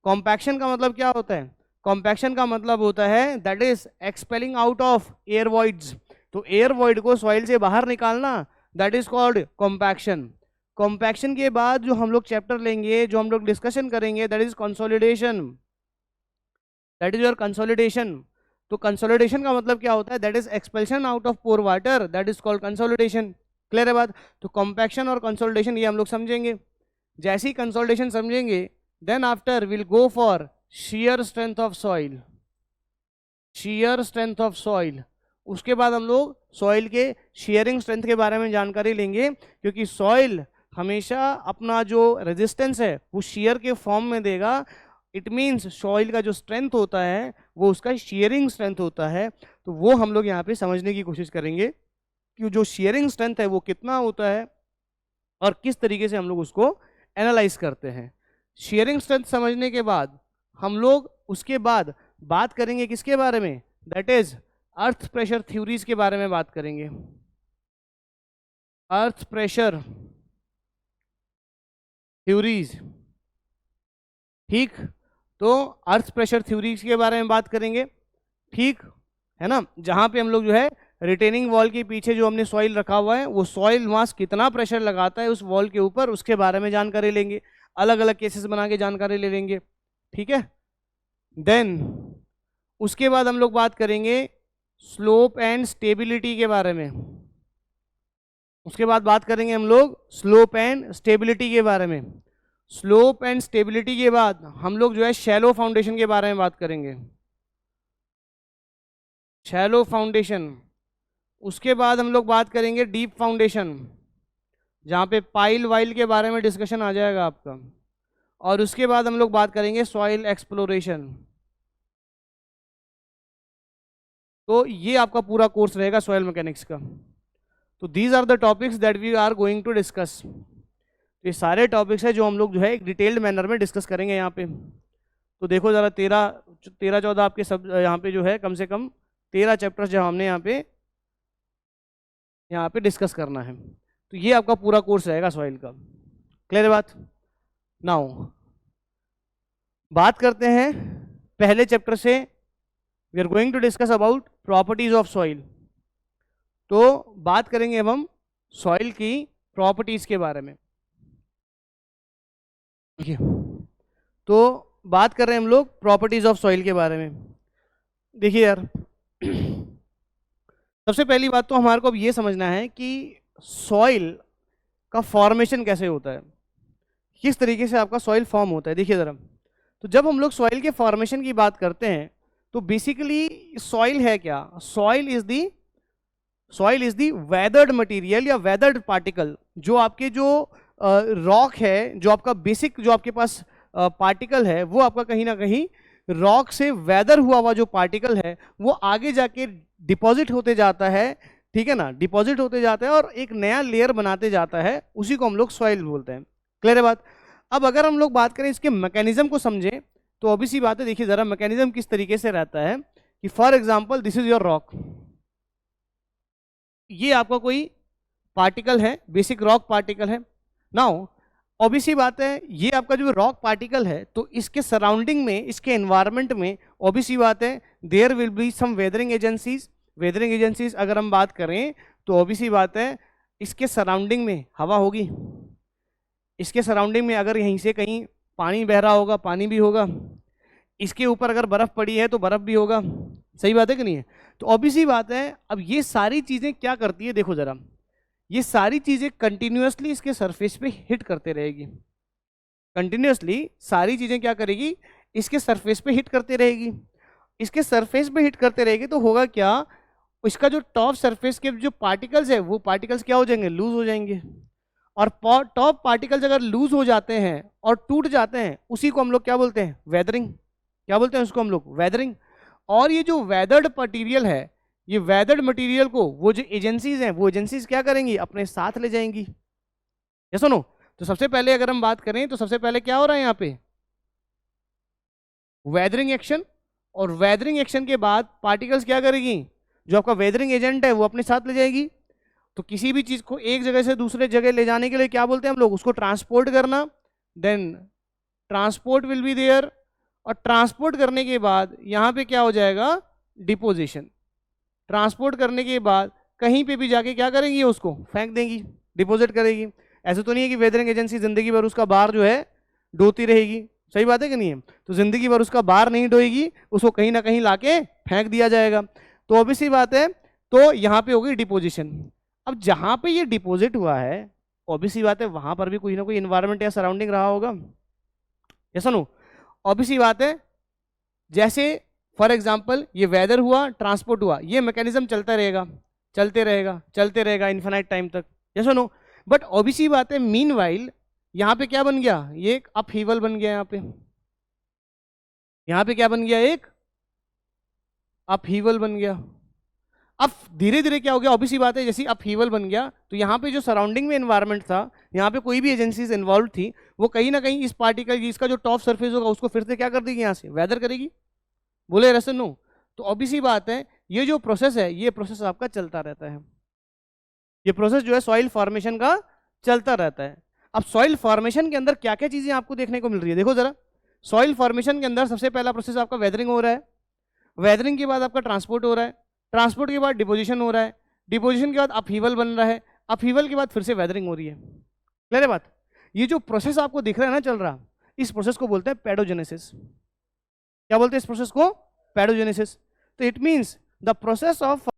कॉम्पैक्शन का मतलब क्या होता है? कॉम्पैक्शन का मतलब होता है that is expelling out of air voids. तो एयर वॉइड को सॉइल से बाहर निकालना that is called compaction. Compaction के बाद जो हम लोग चैप्टर लेंगे, जो हम लोग डिस्कशन करेंगे that is consolidation, that is your consolidation. तो कंसोलिडेशन का मतलब क्या होता है? That is expulsion out of pore water, that is called consolidation. Clear है बात? तो कॉम्पैक्शन और कंसोलिडेशन ये हम लोग समझेंगे। जैसे ही कंसोलिडेशन समझेंगे then after will go for shear strength of soil, shear strength of soil. उसके बाद हम लोग सॉइल के शेयरिंग स्ट्रेंथ के बारे में जानकारी लेंगे, क्योंकि सॉइल हमेशा अपना जो रेजिस्टेंस है वो शेयर के फॉर्म में देगा। इट मीन्स सॉइल का जो स्ट्रेंथ होता है वो उसका शेयरिंग स्ट्रेंथ होता है। तो वो हम लोग यहाँ पे समझने की कोशिश करेंगे कि जो शेयरिंग स्ट्रेंथ है वो कितना होता है और किस तरीके से हम लोग उसको एनालाइज करते हैं। शेयरिंग स्ट्रेंथ समझने के बाद हम लोग उसके बाद बात करेंगे किसके बारे में? That is earth pressure theories के बारे में बात करेंगे। अर्थ प्रेशर थ्योरीज, ठीक। तो अर्थ प्रेशर थ्योरीज के बारे में बात करेंगे, ठीक है ना। जहां पे हम लोग जो है रिटेनिंग वॉल के पीछे जो हमने सॉइल रखा हुआ है वो सॉइल मास कितना प्रेशर लगाता है उस वॉल के ऊपर, उसके बारे में जानकारी लेंगे। अलग अलग केसेस बना के जानकारी ले लेंगे, ठीक है। देन उसके बाद हम लोग बात करेंगे स्लोप एंड स्टेबिलिटी के बारे में। उसके बाद बात करेंगे हम लोग स्लोप एंड स्टेबिलिटी के बारे में। स्लोप एंड स्टेबिलिटी के बाद हम लोग जो है शैलो फाउंडेशन के बारे में बात करेंगे। Shallow foundation. उसके बाद हम लोग बात करेंगे डीप फाउंडेशन, जहाँ पे पाइल वाइल के बारे में डिस्कशन आ जाएगा आपका। और उसके बाद हम लोग बात करेंगे सॉइल एक्सप्लोरेशन। तो ये आपका पूरा कोर्स रहेगा सॉइल मैकेनिक्स का। तो these are the topics that we are going to discuss. ये सारे टॉपिक्स है जो हम लोग जो है एक डिटेल्ड मैनर में डिस्कस करेंगे यहाँ पे। तो देखो ज़रा 13-14 आपके सब यहाँ पे जो है कम से कम 13 चैप्टर्स जो हमने यहाँ पे डिस्कस करना है। तो ये आपका पूरा कोर्स रहेगा सॉइल का। क्लियर बात? नाउ बात करते हैं पहले चैप्टर से। We are going to discuss about properties of soil. तो बात करेंगे अब हम सॉइल की प्रॉपर्टीज के बारे में। देखिए, तो बात कर रहे हैं हम लोग प्रॉपर्टीज ऑफ सॉइल के बारे में। देखिए यार, सबसे पहली बात तो हमारे को अब ये समझना है कि सॉइल का फॉर्मेशन कैसे होता है, किस तरीके से आपका सॉइल फॉर्म होता है। देखिए ज़रा, तो जब हम लोग सॉइल के फॉर्मेशन की बात करते हैं तो बेसिकली सॉइल है क्या? Soil is the weathered material या वेदर्ड पार्टिकल, जो आपके जो रॉक है, जो आपका बेसिक जो आपके पास पार्टिकल है, वो आपका कहीं ना कहीं रॉक से वेदर हुआ हुआ जो पार्टिकल है वो आगे जाके डिपॉजिट होते जाता है। ठीक है ना, डिपॉजिट होते जाता है और एक नया लेयर बनाते जाता है, उसी को हम लोग सॉइल बोलते हैं। क्लियर है बात? अब अगर हम लोग बात करें इसके मैकेनिज्म को समझें तो ऑब्वियसली बात है। देखिए जरा मैकेनिज्म किस तरीके से रहता है कि for example this is your rock, ये आपका कोई पार्टिकल है, बेसिक रॉक पार्टिकल है। नाउ ऑब्वियसली बात है, ये आपका जो रॉक पार्टिकल है तो इसके सराउंडिंग में, इसके एनवायरनमेंट में ऑब्वियसली बात है there will be some weathering agencies. Weathering agencies अगर हम बात करें तो ऑब्वियसली बात है इसके सराउंडिंग में हवा होगी, इसके सराउंडिंग में अगर यहीं से कहीं पानी बह रहा होगा, पानी भी होगा, इसके ऊपर अगर बर्फ पड़ी है तो बर्फ भी होगा। सही बात है कि नहीं है? तो ऑब्वियसली बात है, अब ये सारी चीजें क्या करती है, देखो जरा, ये सारी चीजें कंटिन्यूअसली इसके सरफेस पे हिट करते रहेगी। कंटिन्यूअसली सारी चीजें क्या करेगी, इसके सरफेस पे हिट करते रहेगी। इसके सरफेस पे हिट करते रहेगी तो होगा क्या, इसका जो टॉप सरफेस के जो पार्टिकल्स है वो पार्टिकल्स क्या हो जाएंगे, लूज हो जाएंगे। और टॉप पार्टिकल्स अगर लूज हो जाते हैं और टूट जाते हैं, उसी को हम लोग क्या बोलते हैं, वेदरिंग। क्या बोलते हैं उसको हम लोग, वेदरिंग। और ये जो वेदर्ड मटीरियल है, ये वेदर्ड मटेरियल को वो जो एजेंसीज हैं वो एजेंसीज क्या करेंगी, अपने साथ ले जाएंगी। ये सुनो, तो सबसे पहले अगर हम बात करें तो सबसे पहले क्या हो रहा है यहाँ पे, वेदरिंग एक्शन। और वेदरिंग एक्शन के बाद पार्टिकल्स क्या करेगी, जो आपका वेदरिंग एजेंट है वो अपने साथ ले जाएगी। तो किसी भी चीज को एक जगह से दूसरे जगह ले जाने के लिए क्या बोलते हैं हम लोग, उसको ट्रांसपोर्ट करना। Then transport will be there, और ट्रांसपोर्ट करने के बाद यहाँ पे क्या हो जाएगा, डिपोजिशन। ट्रांसपोर्ट करने के बाद कहीं पे भी जाके क्या करेंगी, उसको फेंक देंगी, डिपॉजिट करेगी। ऐसे तो नहीं है कि वेदरिंग एजेंसी जिंदगी भर उसका बार जो है ढोती रहेगी। सही बात है कि नहीं है? तो जिंदगी भर उसका बार नहीं ढोएगी, उसको कहीं ना कहीं लाके फेंक दिया जाएगा। तो ऑब्वियसली बात है, तो यहाँ पे होगी डिपोजिशन। अब जहाँ पे ये डिपॉजिट हुआ है, ऑब्वियसली बात है वहां पर भी कोई ना कोई इन्वायरमेंट या सराउंडिंग रहा होगा। ऐसा नो, ऑब्वियसली बात है, जैसे फॉर एग्जाम्पल ये वेदर हुआ, ट्रांसपोर्ट हुआ, ये मैकेनिज्म चलता रहेगा, चलते रहेगा, चलते रहेगा इन्फिनाइट टाइम तक। Yes no? बट ऑब्वियसली बात है, मीन वाइल यहाँ पे क्या बन गया, ये एक अपहीवल बन गया। यहाँ पे क्या बन गया, एक अपहीवल बन गया। अब धीरे धीरे क्या हो गया, ऑब्वियसली बात है, जैसे अपहीवल बन गया तो यहाँ पे जो सराउंडिंग में एनवायरनमेंट था, यहाँ पे कोई भी एजेंसीज इन्वॉल्व थी, वो कहीं ना कहीं इस पार्टिकल, इसका जो टॉप सरफेस होगा उसको फिर से क्या कर देगी, यहाँ से वेदर करेगी। बोले रसन नो? तो ऑब्वियसली बात है, ये जो प्रोसेस है, ये प्रोसेस आपका चलता रहता है। ये प्रोसेस जो है सॉइल फॉर्मेशन का चलता रहता है। अब सॉइल फॉर्मेशन के अंदर क्या क्या चीजें आपको देखने को मिल रही है, देखो जरा। सॉइल फॉर्मेशन के अंदर सबसे पहला प्रोसेस आपका वेदरिंग हो रहा है। वेदरिंग के बाद आपका ट्रांसपोर्ट हो रहा है। ट्रांसपोर्ट के बाद डिपोजिशन हो रहा है। डिपोजिशन के बाद अपहीवल बन रहा है। अपहीवल के बाद फिर से वेदरिंग हो रही है। क्लियर है बात? ये जो प्रोसेस आपको दिख रहा है ना चल रहा, इस प्रोसेस को बोलते हैं पैडोजेनेसिस। क्या बोलते हैं इस प्रोसेस को, पैडोजेनेसिस। तो it means the process of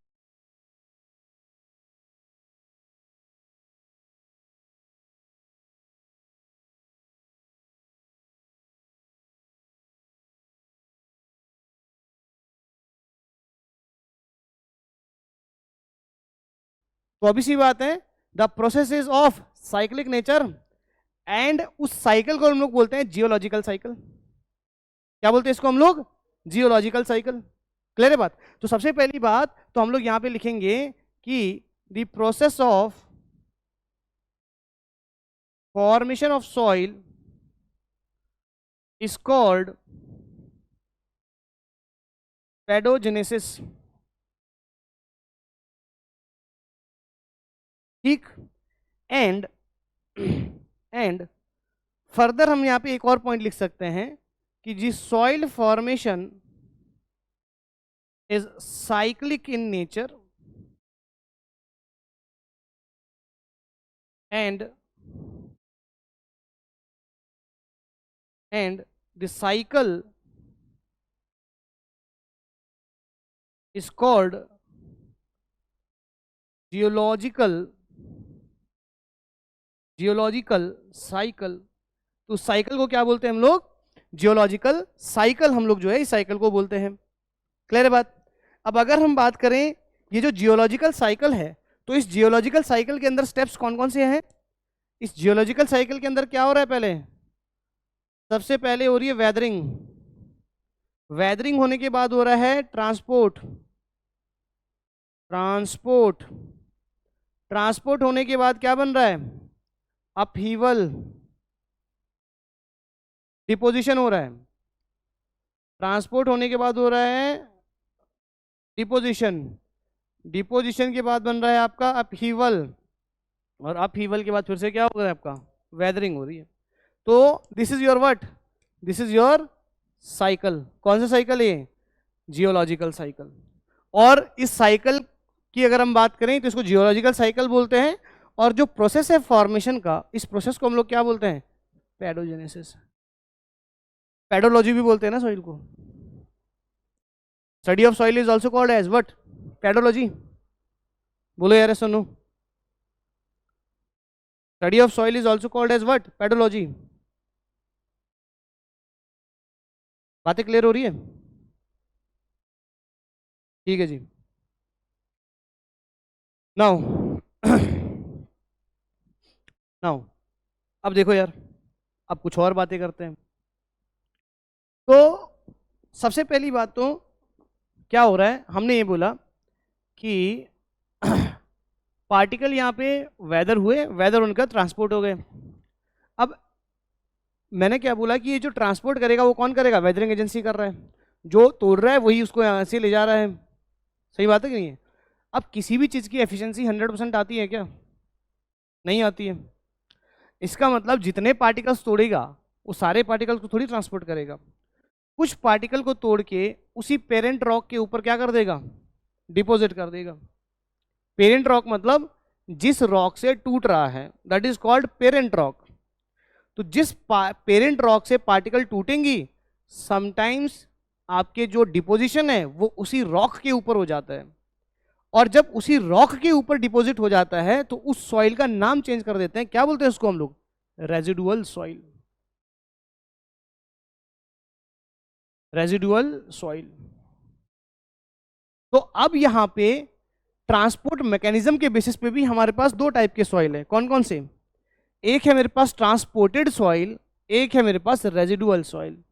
तो अभी सी बात है, the process is of cyclic nature, and उस साइकिल को हम लोग बोलते हैं जियोलॉजिकल साइकिल। क्या बोलते हैं इसको हम लोग? Geological cycle. क्लियर है बात? तो सबसे पहली बात तो हम लोग यहां पे लिखेंगे कि the process of formation of soil is called paedogenesis. ठीक। एंड एंड फर्दर हम यहां पे एक और पॉइंट लिख सकते हैं कि जी soil formation is cyclic in nature and the cycle is called geological cycle. तो साइकिल को क्या बोलते हैं हम लोग? जियोलॉजिकल साइकिल हम लोग जो है इस साइकिल को बोलते हैं। क्लियर है बात? अब अगर हम बात करें ये जो जियोलॉजिकल साइकिल है, तो इस जियोलॉजिकल साइकिल के अंदर स्टेप्स कौन कौन से हैं? इस जियोलॉजिकल साइकिल के अंदर क्या हो रहा है? पहले सबसे पहले हो रही है वेदरिंग। वेदरिंग होने के बाद हो रहा है ट्रांसपोर्ट। ट्रांसपोर्ट होने के बाद क्या बन रहा है? अपहीवल, डिपोजिशन हो रहा है। ट्रांसपोर्ट होने के बाद हो रहा है डिपोजिशन। डिपोजिशन के बाद बन रहा है आपका अपहीवल, और अपहीवल के बाद फिर से क्या हो रहा है आपका? वेदरिंग हो रही है। तो this is your what? This is your cycle. कौन सा साइकिल है? Geological cycle. और इस साइकिल की अगर हम बात करें तो इसको जियोलॉजिकल साइकिल बोलते हैं, और जो प्रोसेस है फॉर्मेशन का, इस प्रोसेस को हम लोग क्या बोलते हैं? पेडोजेनेसिस। पेडोलॉजी भी बोलते हैं ना सॉइल को। Study of soil is also called as what? Pedology. बोलो यार सुनो। Study of soil is also called as what? Pedology. बातें क्लियर हो रही है? ठीक है जी। नाउ नाउ अब देखो यार, अब कुछ और बातें करते हैं। तो सबसे पहली बात तो क्या हो रहा है, हमने ये बोला कि पार्टिकल यहाँ पे वेदर हुए, वेदर उनका ट्रांसपोर्ट हो गए। अब मैंने क्या बोला कि ये जो ट्रांसपोर्ट करेगा वो कौन करेगा? वेदरिंग एजेंसी कर रहा है। जो तोड़ रहा है वही उसको यहाँ से ले जा रहा है। सही बात है कि नहीं है? अब किसी भी चीज़ की एफिशिएंसी 100% आती है क्या? नहीं आती है। इसका मतलब जितने पार्टिकल्स तोड़ेगा वो सारे पार्टिकल्स को थोड़ी ट्रांसपोर्ट करेगा। कुछ पार्टिकल को तोड़ के उसी पेरेंट रॉक के ऊपर क्या कर देगा? डिपॉजिट कर देगा। पेरेंट रॉक मतलब जिस रॉक से टूट रहा है, that is called parent rock. तो जिस पेरेंट रॉक से पार्टिकल टूटेंगी, समटाइम्स आपके जो डिपोजिशन है वो उसी रॉक के ऊपर हो जाता है, और जब उसी रॉक के ऊपर डिपॉजिट हो जाता है तो उस सॉइल का नाम चेंज कर देते हैं। क्या बोलते हैं उसको हम लोग? Residual soil. Residual soil. तो अब यहां पे ट्रांसपोर्ट मैकेनिज्म के बेसिस पे भी हमारे पास दो टाइप के सॉइल है। कौन कौन से? एक है मेरे पास ट्रांसपोर्टेड सॉइल, एक है मेरे पास रेजिडुअल सॉइल।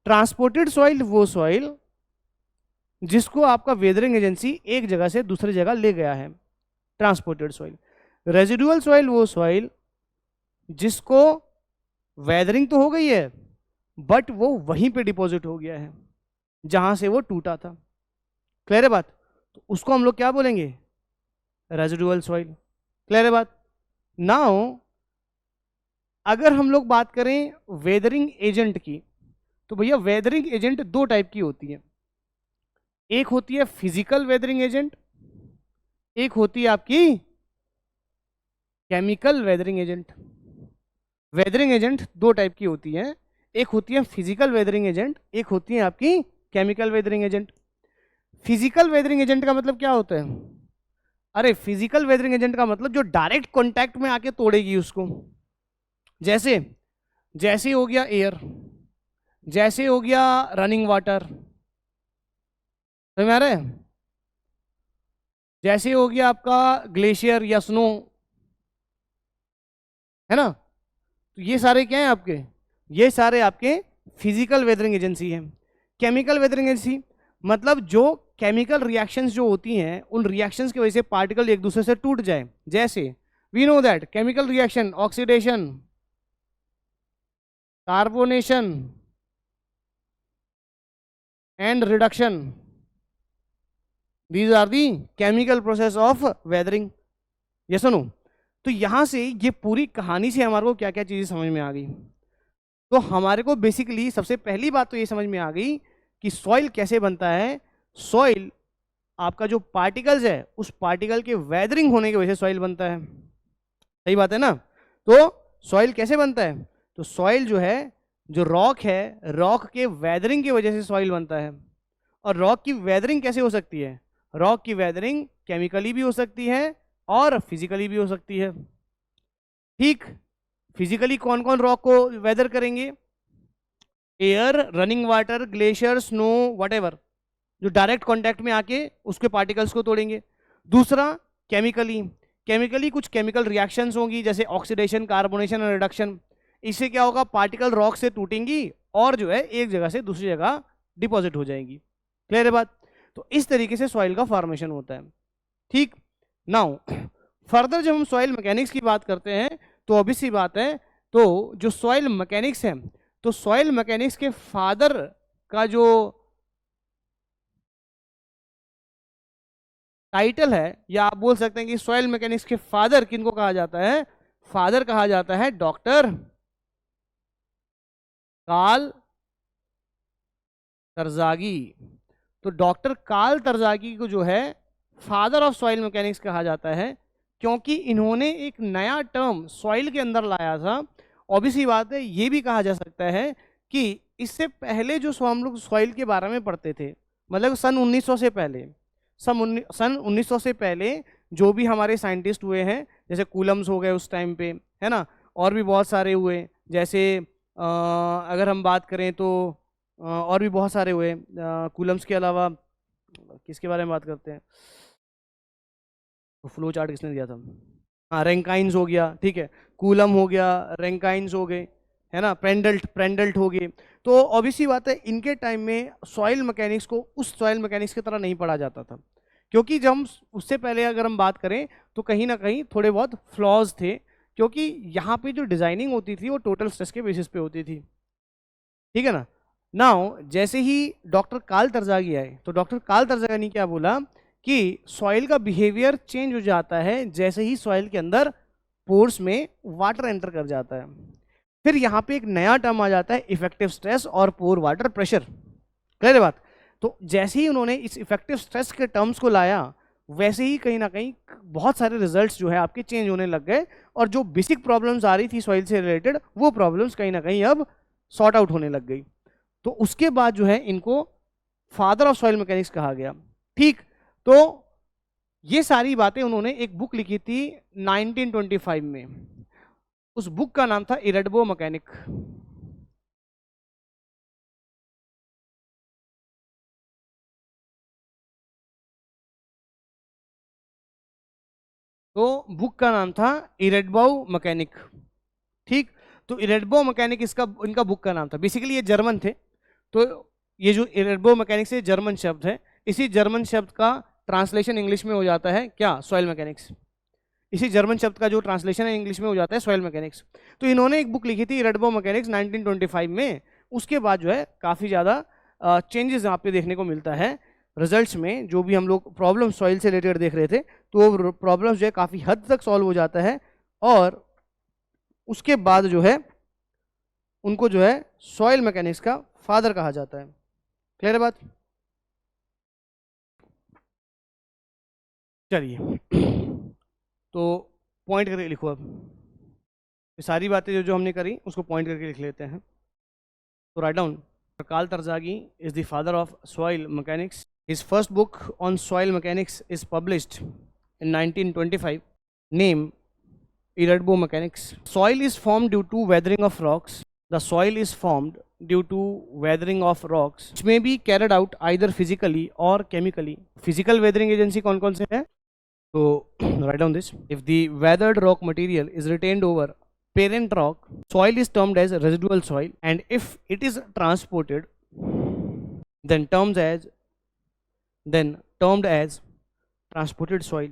ट्रांसपोर्टेड सॉइल वो सॉइल जिसको आपका वेदरिंग एजेंसी एक जगह से दूसरी जगह ले गया है, ट्रांसपोर्टेड सॉइल। रेजिडुअल सॉइल वो सॉइल जिसको वेदरिंग तो हो गई है बट वो वहीं पे डिपॉजिट हो गया है जहां से वो टूटा था। क्लियर है बात? तो उसको हम लोग क्या बोलेंगे? Residual soil. क्लियर है बात? नाउ अगर हम लोग बात करें वेदरिंग एजेंट की, तो भैया वेदरिंग एजेंट दो टाइप की होती है। एक होती है फिजिकल वेदरिंग एजेंट, एक होती है आपकी chemical weathering agent. Weathering agent दो टाइप की होती है, एक होती है फिजिकल वेदरिंग एजेंट, एक होती है आपकी chemical weathering agent. Physical weathering agent का मतलब क्या होता है? अरे फिजिकल वेदरिंग एजेंट का मतलब जो डायरेक्ट कांटेक्ट में आके तोड़ेगी उसको। जैसे जैसे हो गया एयर, जैसे हो गया रनिंग वाटर। समझ में आ रहा है? जैसे हो गया आपका ग्लेशियर या स्नो, है ना। तो ये सारे क्या हैं आपके, ये सारे आपके फिजिकल वेदरिंग एजेंसी हैं। केमिकल वेदरिंग एजेंसी मतलब जो केमिकल रिएक्शंस जो होती हैं उन रिएक्शंस की वजह से पार्टिकल एक दूसरे से टूट जाए। जैसे we know that chemical reaction oxidation, carbonation and reduction, these are the chemical process of weathering. ये सुनो, तो यहां से ये पूरी कहानी से हमारे को क्या क्या चीजें समझ में आ गई। तो हमारे को बेसिकली सबसे पहली बात तो ये समझ में आ गई कि सॉइल कैसे बनता है। सॉइल आपका जो पार्टिकल्स है उस पार्टिकल के वेदरिंग होने की वजह से सॉइल बनता है। सही बात है ना। तो सॉइल कैसे बनता है, तो सॉइल जो है, जो रॉक है, रॉक के वेदरिंग की वजह से सॉइल बनता है। और रॉक की वेदरिंग कैसे हो सकती है, रॉक की वेदरिंग केमिकली भी हो सकती है और फिजिकली भी हो सकती है। ठीक, फिजिकली कौन कौन रॉक को वेदर करेंगे, air, running water, glacier, snow, whatever, जो डायरेक्ट कांटेक्ट में आके उसके पार्टिकल्स को तोड़ेंगे। दूसरा केमिकली, केमिकली कुछ केमिकल रिएक्शंस होंगी जैसे ऑक्सीडेशन, कार्बोनेशन और रिडक्शन। इससे क्या होगा, पार्टिकल रॉक से टूटेंगी और जो है एक जगह से दूसरी जगह डिपॉजिट हो जाएंगी। क्लियर है बात। तो इस तरीके से सॉइल का फॉर्मेशन होता है। ठीक, नाउ फर्दर जब हम सॉइल मैकेनिक्स की बात करते हैं तो ऑब्वियस सी बात है, तो जो सॉइल मैकेनिक्स है, तो सॉइल मैकेनिक्स के फादर का जो टाइटल है, या आप बोल सकते हैं कि सॉइल मैकेनिक्स के फादर किनको कहा जाता है, फादर कहा जाता है डॉक्टर कार्ल तरजागी। तो डॉक्टर कार्ल तरजागी को जो है फादर ऑफ सॉइल मैकेनिक्स कहा जाता है, क्योंकि इन्होंने एक नया टर्म सॉइल के अंदर लाया था। ऑब्वियसली बात है, ये भी कहा जा सकता है कि इससे पहले जो हम लोग सॉइल के बारे में पढ़ते थे, मतलब सन 1900 से पहले, सन 1900 से पहले जो भी हमारे साइंटिस्ट हुए हैं, जैसे कूलम्स हो गए उस टाइम पे, है ना, और भी बहुत सारे हुए, जैसे अगर हम बात करें तो और भी बहुत सारे हुए। कूलम्स के अलावा किसके बारे में बात करते हैं, तो फ्लो चार्ट किसने दिया था, हाँ रैंकाइंस हो गया, ठीक है, कूलम हो गया, रैंकाइंस हो गए, है ना, प्रेंडल्ट प्रेंडल्ट हो गए। तो ऑब्वियसली बात है, इनके टाइम में सॉइल मैकेनिक्स को उस सॉइल मैकेनिक्स की तरह नहीं पढ़ा जाता था, क्योंकि जब हम उससे पहले अगर हम बात करें तो कहीं ना कहीं थोड़े बहुत फ्लॉज थे, क्योंकि यहाँ पे जो डिजाइनिंग होती थी वो टोटल स्ट्रेस के बेसिस पे होती थी। ठीक है ना। नाउ जैसे ही डॉक्टर कार्ल तरजागी आए, तो डॉक्टर कार्ल तरजागी ने क्या बोला कि सॉइल का बिहेवियर चेंज हो जाता है जैसे ही सॉइल के अंदर पोर्स में वाटर एंटर कर जाता है। फिर यहाँ पे एक नया टर्म आ जाता है इफेक्टिव स्ट्रेस और पोर वाटर प्रेशर। क्लियर है बात। तो जैसे ही उन्होंने इस इफेक्टिव स्ट्रेस के टर्म्स को लाया, वैसे ही कहीं ना कहीं बहुत सारे रिजल्ट्स जो है आपके चेंज होने लग गए, और जो बेसिक प्रॉब्लम्स आ रही थी सॉइल से रिलेटेड, वो प्रॉब्लम्स कहीं ना कहीं अब सॉर्ट आउट होने लग गई। तो उसके बाद जो है इनको फादर ऑफ सॉइल मैकेनिक्स कहा गया। ठीक, तो ये सारी बातें उन्होंने एक बुक लिखी थी 1925 में। उस बुक का नाम था इरेडबो मैकेनिक। तो बुक का नाम था इरेडबो मैकेनिक। ठीक, तो इरेडबो मैकेनिक इसका इनका बुक का नाम था। बेसिकली ये जर्मन थे, तो ये जो इरेडबो मैकेनिक्स से जर्मन शब्द है, इसी जर्मन शब्द का ट्रांसलेशन इंग्लिश में हो जाता है क्या, सॉइल मैकेनिक्स। इसी जर्मन शब्द का जो ट्रांसलेशन है इंग्लिश में हो जाता है सॉइल मैकेनिक्स। तो इन्होंने एक बुक लिखी थी इरेडबो मैकेनिक्स 1925 में। उसके बाद जो है काफ़ी ज़्यादा चेंजेस यहाँ पे देखने को मिलता है रिजल्ट्स में। जो भी हम लोग प्रॉब्लम सॉइल से रिलेटेड देख रहे थे, तो वो प्रॉब्लम जो है काफ़ी हद तक सॉल्व हो जाता है, और उसके बाद जो है उनको जो है सॉइल मैकेनिक्स का फादर कहा जाता है। क्लियर है बात। चलिए, तो पॉइंट करके लिखो। अब ये सारी बातें जो जो हमने करी उसको पॉइंट करके लिख लेते हैं। तो write down, Karl Terzaghi is the father of soil mechanics. His first book on soil mechanics is published in 1925, name Iredbo Mechanics. Soil is formed due to weathering of rocks. The soil is formed due to weathering of rocks, which may be carried out either physically or chemically. Physical weathering agency कौन कौन से है, So write down this. If the weathered rock material is retained over parent rock, soil is termed as residual soil, and if it is transported, then termed as transported soil.